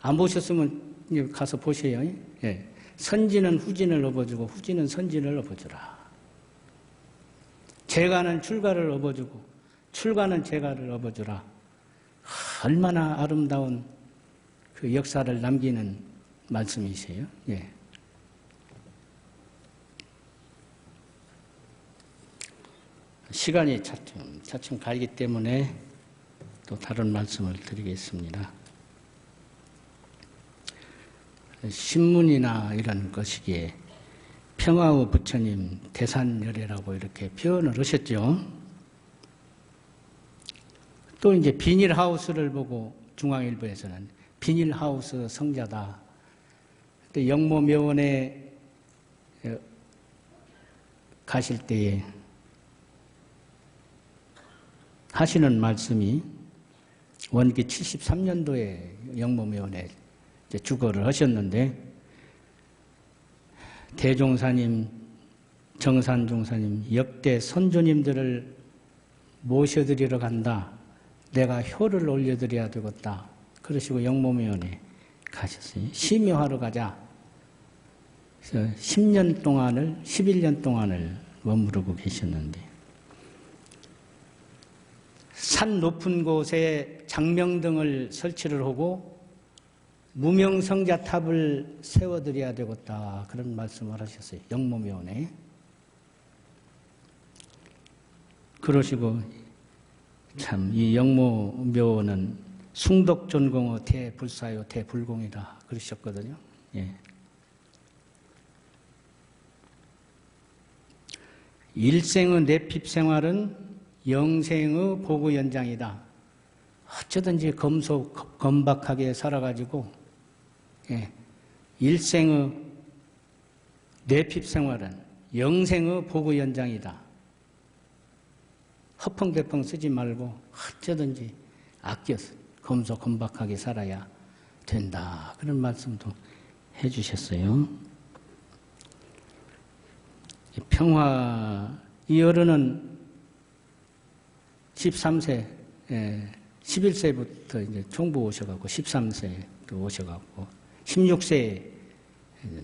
안 보셨으면 가서 보세요. 예. 선진은 후진을 업어주고 후진은 선진을 업어주라. 재가는 출가를 업어주고 출가는 재가를 업어주라. 얼마나 아름다운 그 역사를 남기는 말씀이세요. 예. 시간이 차츰 가기 때문에 또 다른 말씀을 드리겠습니다. 신문이나 이런 것이기에 평화의 부처님 대산열애라고 이렇게 표현을 하셨죠. 또 이제 비닐하우스를 보고 중앙일보에서는 비닐하우스 성자다. 또 영모묘원에 가실 때에 하시는 말씀이 원기 73년도에 영모묘원에 주거를 하셨는데 대종사님, 정산종사님, 역대 선조님들을 모셔드리러 간다. 내가 효를 올려드려야 되겠다. 그러시고 영모묘원에 가셨어요. 심요하러 가자. 그래서 10년 동안을, 11년 동안을 머무르고 계셨는데 산 높은 곳에 장명등을 설치를 하고 무명성자탑을 세워드려야 되겠다. 그런 말씀을 하셨어요. 영모묘원에. 그러시고 참 이 영모묘원은 숭덕존공의 대불사요 대불공이다. 그러셨거든요. 예. 일생의 내핍생활은 영생의 보고연장이다. 어쩌든지 검박하게 살아가지고 예. 일생의 내핍생활은 영생의 보고연장이다. 허펑대펑 쓰지 말고 어쩌든지 아껴서 검소검박하게 살아야 된다. 그런 말씀도 해주셨어요. 평화 이 어른은 13세, 11세부터 이제 총부 오셔갖고 13세 또 오셔갖고 16세,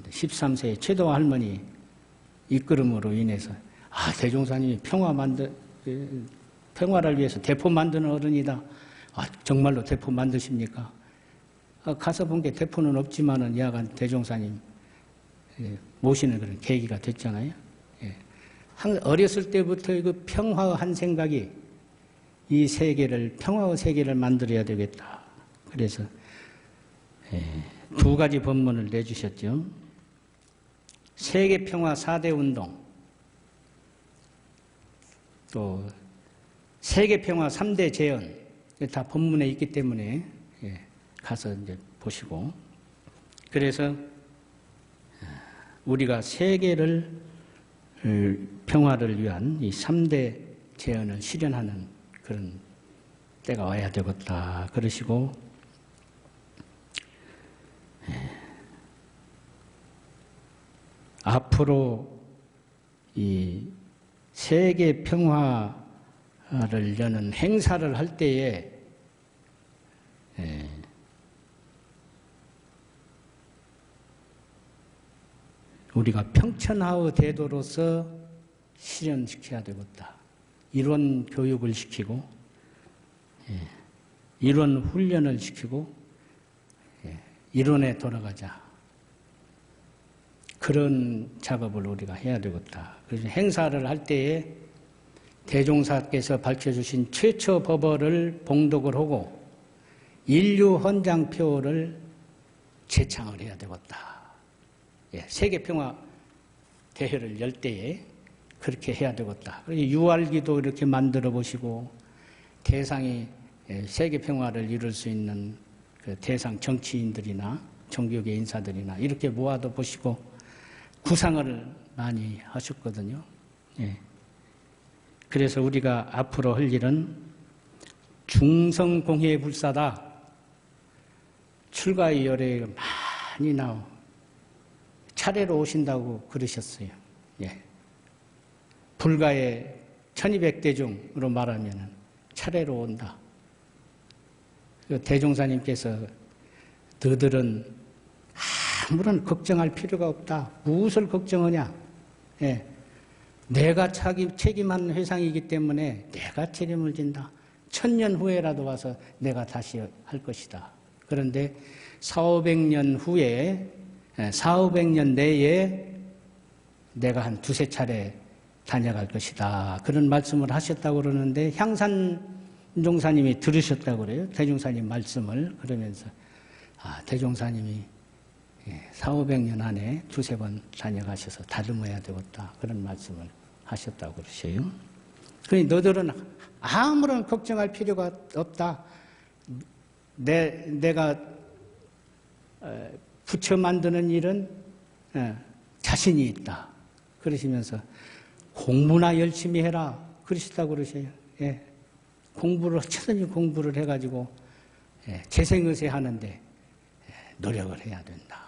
13세에 최도 할머니 이끌음으로 인해서 대종사님이 평화를 위해서 대포 만드는 어른이다. 정말로 대포 만드십니까? 가서 본 게 대포는 없지만은 야간 대종사님 모시는 그런 계기가 됐잖아요. 어렸을 때부터 그 평화의 한 생각이 이 세계를, 평화의 세계를 만들어야 되겠다. 그래서 두 가지 법문을 내주셨죠. 세계평화 4대 운동, 또 세계평화 3대 재현, 다 법문에 있기 때문에 가서 이제 보시고, 그래서 우리가 세계를 평화를 위한 이 3대 재현을 실현하는 그런 때가 와야 되겠다. 그러시고 앞으로 이 세계 평화를 여는 행사를 할 때에 우리가 평천하의 대도로서 실현시켜야 되겠다. 이론 교육을 시키고 이론 훈련을 시키고 이론에 돌아가자. 그런 작업을 우리가 해야 되겠다. 그래서 행사를 할 때에 대종사께서 밝혀주신 최초 법어를 봉독을 하고 인류 헌장표를 제창을 해야 되겠다. 세계평화 대회를 열 때에 그렇게 해야 되겠다. 유알기도 이렇게 만들어 보시고 대상이 세계평화를 이룰 수 있는 그 대상 정치인들이나 종교계 인사들이나 이렇게 모아도 보시고 구상을 많이 하셨거든요. 그래서 우리가 앞으로 할 일은 중성공회불사다. 출가의 열애가 많이 나오고 차례로 오신다고 그러셨어요. 예. 불가의 1200대중으로 말하면 차례로 온다. 대종사님께서 너들은 아무런 걱정할 필요가 없다. 무엇을 걱정하냐? 예. 내가 책임한 회상이기 때문에 내가 책임을 진다. 1000년 후에라도 와서 내가 다시 할 것이다. 그런데 400~500년 후에 400~500년 내에 내가 한 2~3차례 다녀갈 것이다. 그런 말씀을 하셨다고 그러는데 향산종사님이 들으셨다고 그래요. 대종사님 말씀을. 그러면서 대종사님이 400~500년 안에 2~3번 다녀가셔서 다듬어야 되겠다. 그런 말씀을 하셨다고 그러셔요. 그러니 너들은 아무런 걱정할 필요가 없다. 내가 부처 만드는 일은 자신이 있다. 그러시면서 공부나 열심히 해라. 그러시다고 그러셔요. 예. 최선히 공부를 해가지고 재생의세 하는데 노력을 해야 된다.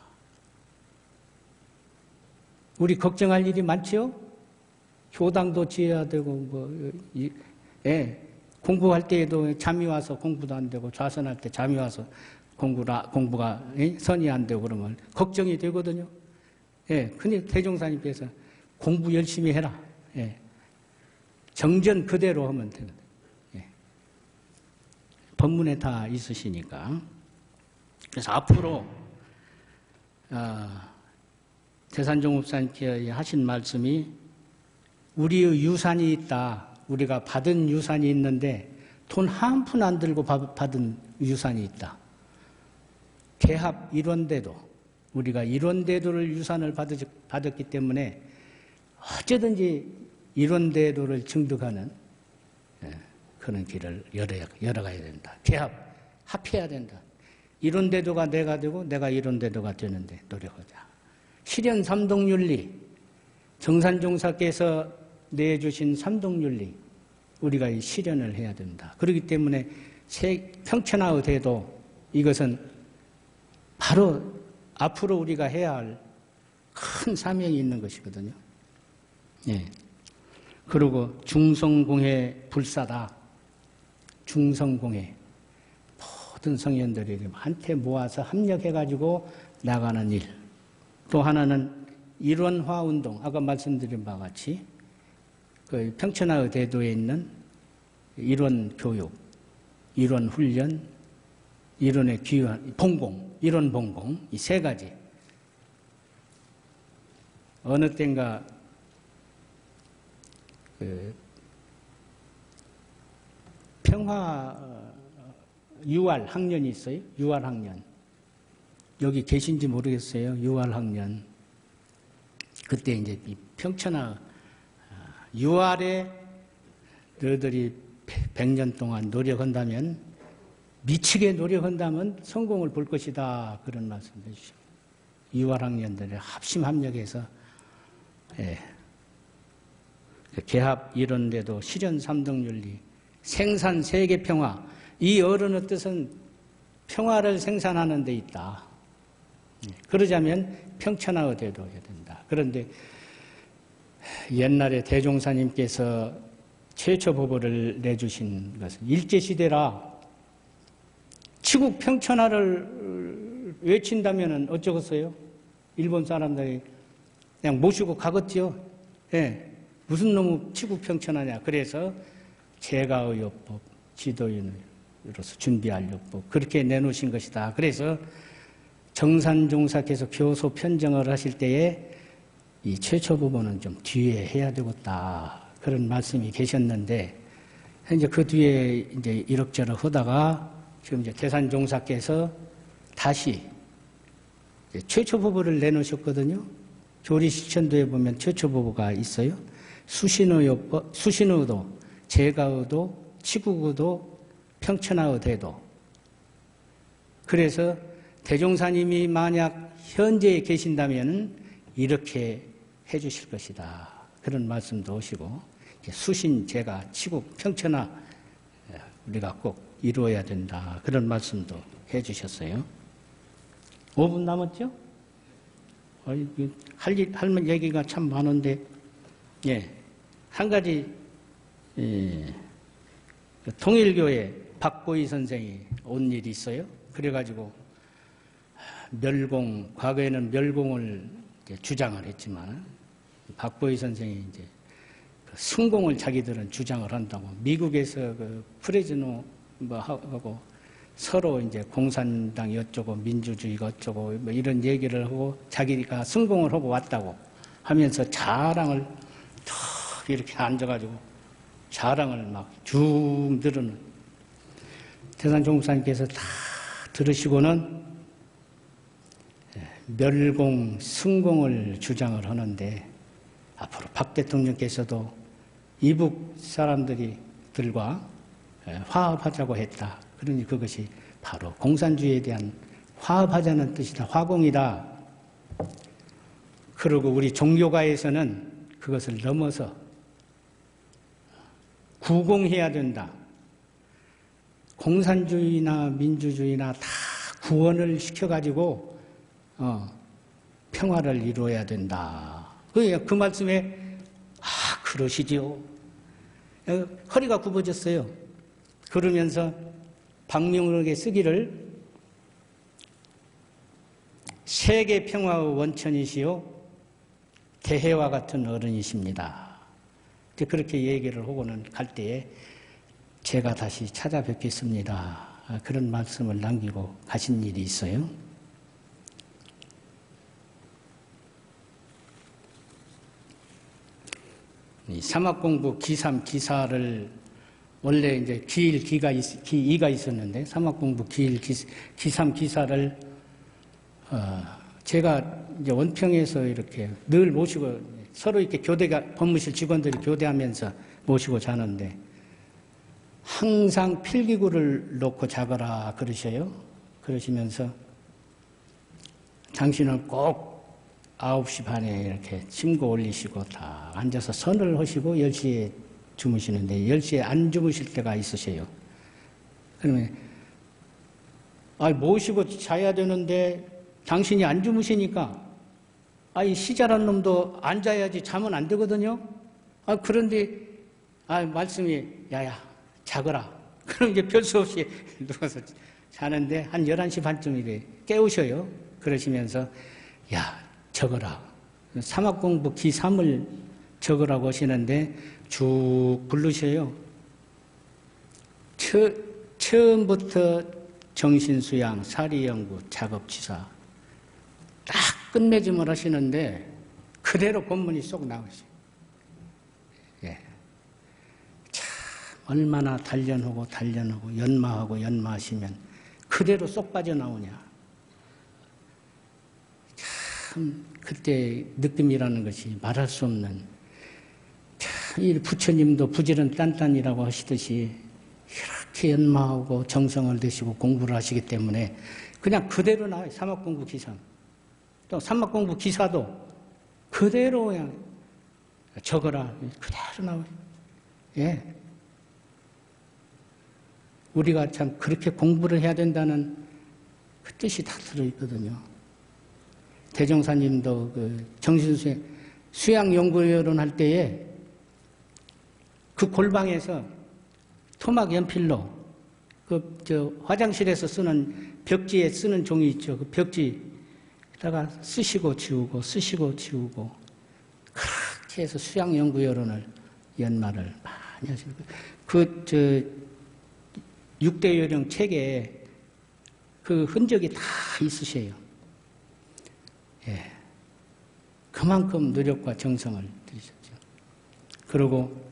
우리 걱정할 일이 많지요? 교당도 지어야 되고, 공부할 때에도 잠이 와서 공부도 안 되고, 좌선할 때 잠이 와서 공부가 선이 안 되고 그러면 걱정이 되거든요. 예, 근데 대종사님께서 공부 열심히 해라. 예. 정전 그대로 하면 되거든요. 예. 법문에 다 있으시니까. 그래서 앞으로, 대산종 목사님께 하신 말씀이 우리의 유산이 있다. 우리가 받은 유산이 있는데 돈 한 푼 안 들고 받은 유산이 있다. 개합 일원대도 우리가 일원대도를 유산을 받았기 때문에 어쩌든지 일원대도를 증득하는 그런 길을 열어가야 된다. 합해야 된다. 일원대도가 내가 되고 내가 일원대도가 되는데 노력하자. 실현 삼동윤리, 정산종사께서 내주신 삼동윤리, 우리가 이 실현을 해야 된다. 그렇기 때문에 평천하의 대도, 이것은 바로 앞으로 우리가 해야 할 큰 사명이 있는 것이거든요. 예. 그리고 중성공회 불사다. 중성공회. 모든 성현들이 한테 모아서 합력해가지고 나가는 일. 또 하나는 일원화운동, 아까 말씀드린 바와 같이 그 평천하의 대도에 있는 일원교육, 일원훈련, 일원의 귀환, 봉공, 일원봉공, 이 3가지. 어느 때인가 평화 6월 학년이 있어요. 6월 학년. 여기 계신지 모르겠어요. 6월 학년. 그때 이제 이 평천하 6월에 너희들이 100년 동안 노력한다면, 미치게 노력한다면 성공을 볼 것이다. 그런 말씀 해주십니다. 6월 학년들의 합심합력해서 개합 이런데도 실현 삼동윤리, 생산 세계평화, 이 어른의 뜻은 평화를 생산하는 데 있다. 그러자면 평천하의 대도 해야 된다. 그런데 옛날에 대종사님께서 최초 법어를 내주신 것은 일제시대라 치국 평천하를 외친다면 어쩌겠어요? 일본 사람들이 그냥 모시고 가겠지요. 예. 무슨 놈의 치국 평천하냐. 그래서 제가의요법, 지도인으로서 준비할 요법, 그렇게 내놓으신 것이다. 그래서 정산종사께서 교소 편정을 하실 때에 이 최초 부분은 좀 뒤에 해야 되겠다. 그런 말씀이 계셨는데, 이제 그 뒤에 이제 이럭저럭 하다가 지금 이제 대산종사께서 다시 최초 부부를 내놓으셨거든요. 교리실천도에 보면 최초 부부가 있어요. 수신의요법, 수신의도, 제가의도, 치국의도, 평천하의 대도. 그래서 대종사님이 만약 현재에 계신다면 이렇게 해 주실 것이다. 그런 말씀도 하시고, 수신, 제가, 치국, 평천하 우리가 꼭 이루어야 된다. 그런 말씀도 해 주셨어요. 5분 남았죠? 할 얘기가 참 많은데, 예, 한 가지, 통일교회 박보희 선생이 온 일이 있어요. 그래가지고, 과거에는 멸공을 주장을 했지만, 박보희 선생이 이제 승공을 자기들은 주장을 한다고. 미국에서 그 프레즈노 뭐 하고 서로 이제 공산당 어쩌고 민주주의가 어쩌고 뭐 이런 얘기를 하고 자기가 승공을 하고 왔다고 하면서 자랑을 탁 이렇게 앉아가지고 자랑을 막 쭉 들으는 대산종사님께서 다 들으시고는 멸공, 승공을 주장을 하는데 앞으로 박 대통령께서도 이북 사람들과 화합하자고 했다. 그러니 그것이 바로 공산주의에 대한 화합하자는 뜻이다. 화공이다. 그리고 우리 종교가에서는 그것을 넘어서 구공해야 된다. 공산주의나 민주주의나 다 구원을 시켜가지고 평화를 이루어야 된다. 그 말씀에 그러시지요. 허리가 굽어졌어요. 그러면서 박명록에 쓰기를 세계 평화의 원천이시요 대해와 같은 어른이십니다. 그렇게 얘기를 하고는 갈 때에 제가 다시 찾아뵙겠습니다. 그런 말씀을 남기고 가신 일이 있어요. 이 사막공부 기삼 기사를 원래 이제 기가 2가 있었는데 사막공부 기삼 기사를 제가 이제 원평에서 이렇게 늘 모시고 서로 이렇게 법무실 직원들이 교대하면서 모시고 자는데 항상 필기구를 놓고 자거라 그러셔요. 그러시면서 당신은 꼭 9시 반에 이렇게 침구 올리시고 다 앉아서 선을 하시고 10시에 주무시는데 10시에 안 주무실 때가 있으세요. 그러면 모시고 자야 되는데 당신이 안 주무시니까 이 시자란 놈도 앉아야지 자면 안 되거든요. 그런데 말씀이 야야 자거라. 그럼 이제 별 수 없이 누워서 자는데 한 11시 반쯤에 깨우셔요. 그러시면서 야 적어라. 사막공부 기3을 적으라고 하시는데 쭉 부르셔요. 처음부터 정신수양, 사리연구, 작업치사 딱 끝맺음을 하시는데 그대로 본문이 쏙 나오시죠. 예. 참 얼마나 단련하고 연마하시면 그대로 쏙 빠져나오냐. 참 그때 느낌이라는 것이 말할 수 없는 이 부처님도 부지런 딴딴이라고 하시듯이 이렇게 연마하고 정성을 드시고 공부를 하시기 때문에 그냥 그대로 나와요. 사막공부 기사. 또 사막공부 기사도 그대로 그냥 적어라. 그대로 나와요. 예. 우리가 참 그렇게 공부를 해야 된다는 그 뜻이 다 들어있거든요. 대종사님도 그 수양연구회론 할 때에 그 골방에서 토막 연필로 화장실에서 쓰는 벽지에 쓰는 종이 있죠. 그 벽지에다가 쓰시고 지우고 그렇게 해서 수양연구회론을 연마를 많이 하시고 육대요령 책에 그 흔적이 다 있으세요. 예. 그만큼 노력과 정성을 들이셨죠. 그리고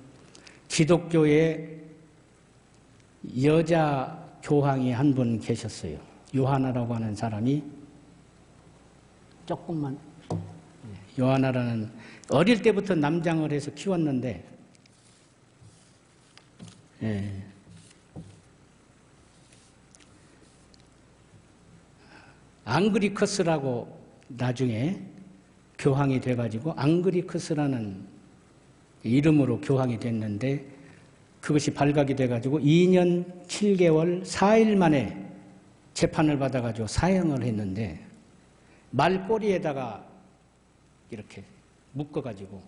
기독교에 여자 교황이 한 분 계셨어요. 요하나라고 하는 사람이 조금만 요하나라는 어릴 때부터 남장을 해서 키웠는데 앙그리커스라고 나중에 교황이 돼가지고 앙그리커스라는 이름으로 교황이 됐는데 그것이 발각이 돼가지고 2년 7개월 4일 만에 재판을 받아가지고 사형을 했는데 말꼬리에다가 이렇게 묶어가지고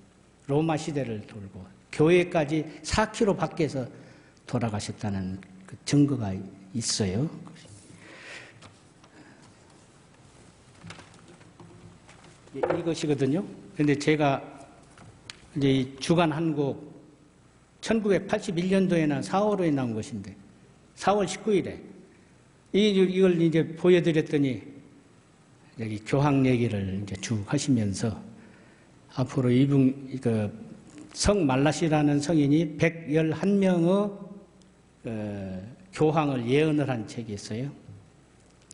로마 시대를 돌고 교회까지 4km 밖에서 돌아가셨다는 그 증거가 있어요. 이것이거든요. 그런데 제가 이제 이 주간 한국 1981년도에 난 4월호에 나온 것인데 4월 19일에 이걸 이제 보여드렸더니 여기 교황 얘기를 이제 쭉 하시면서 앞으로 이분 성 말라시라는 성인이 111명의 교황을 예언을 한 책이 있어요.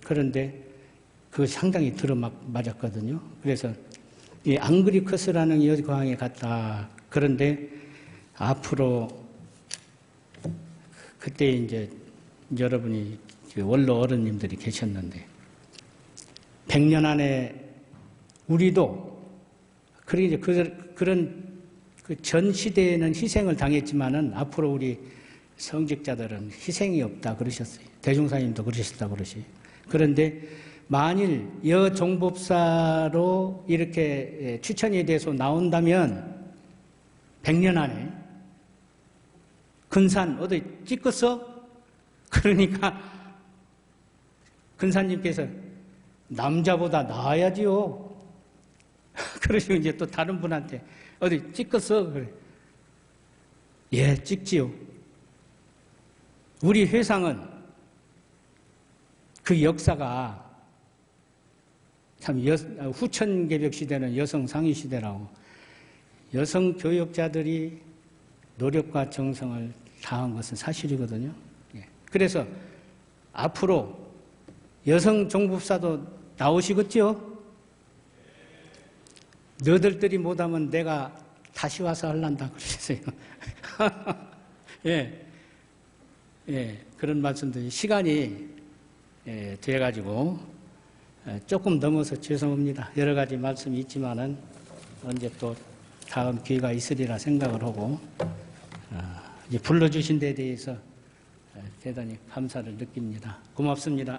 그런데 그 상당히 들어맞았거든요. 그래서 이 앙그리커스라는 여교황이 갔다. 그런데 앞으로 그때 이제 여러분이 원로 어른님들이 계셨는데 100년 안에 우리도 그런 그 전 시대에는 희생을 당했지만은 앞으로 우리 성직자들은 희생이 없다 그러셨어요. 대종사님도 그러셨다 그러시. 그런데 만일 여종법사로 이렇게 추천이 돼서 나온다면 100년 안에 근산 어디 찍었어? 그러니까 근사님께서 남자보다 나아야지요. 그러시고 이제 또 다른 분한테 어디 찍었어? 그래. 예, 찍지요. 우리 회상은 그 역사가 참 후천개벽 시대는 여성 상위 시대라고 여성 교역자들이 노력과 정성을 다한 것은 사실이거든요. 그래서 앞으로 여성 종법사도 나오시겠죠? 너들들이 못하면 내가 다시 와서 할란다 그러셨어요. 예, 그런 말씀들이 시간이 돼가지고 조금 넘어서 죄송합니다. 여러 가지 말씀이 있지만은 언제 또 다음 기회가 있으리라 생각을 하고 이제 불러주신 데 대해서 대단히 감사를 느낍니다. 고맙습니다.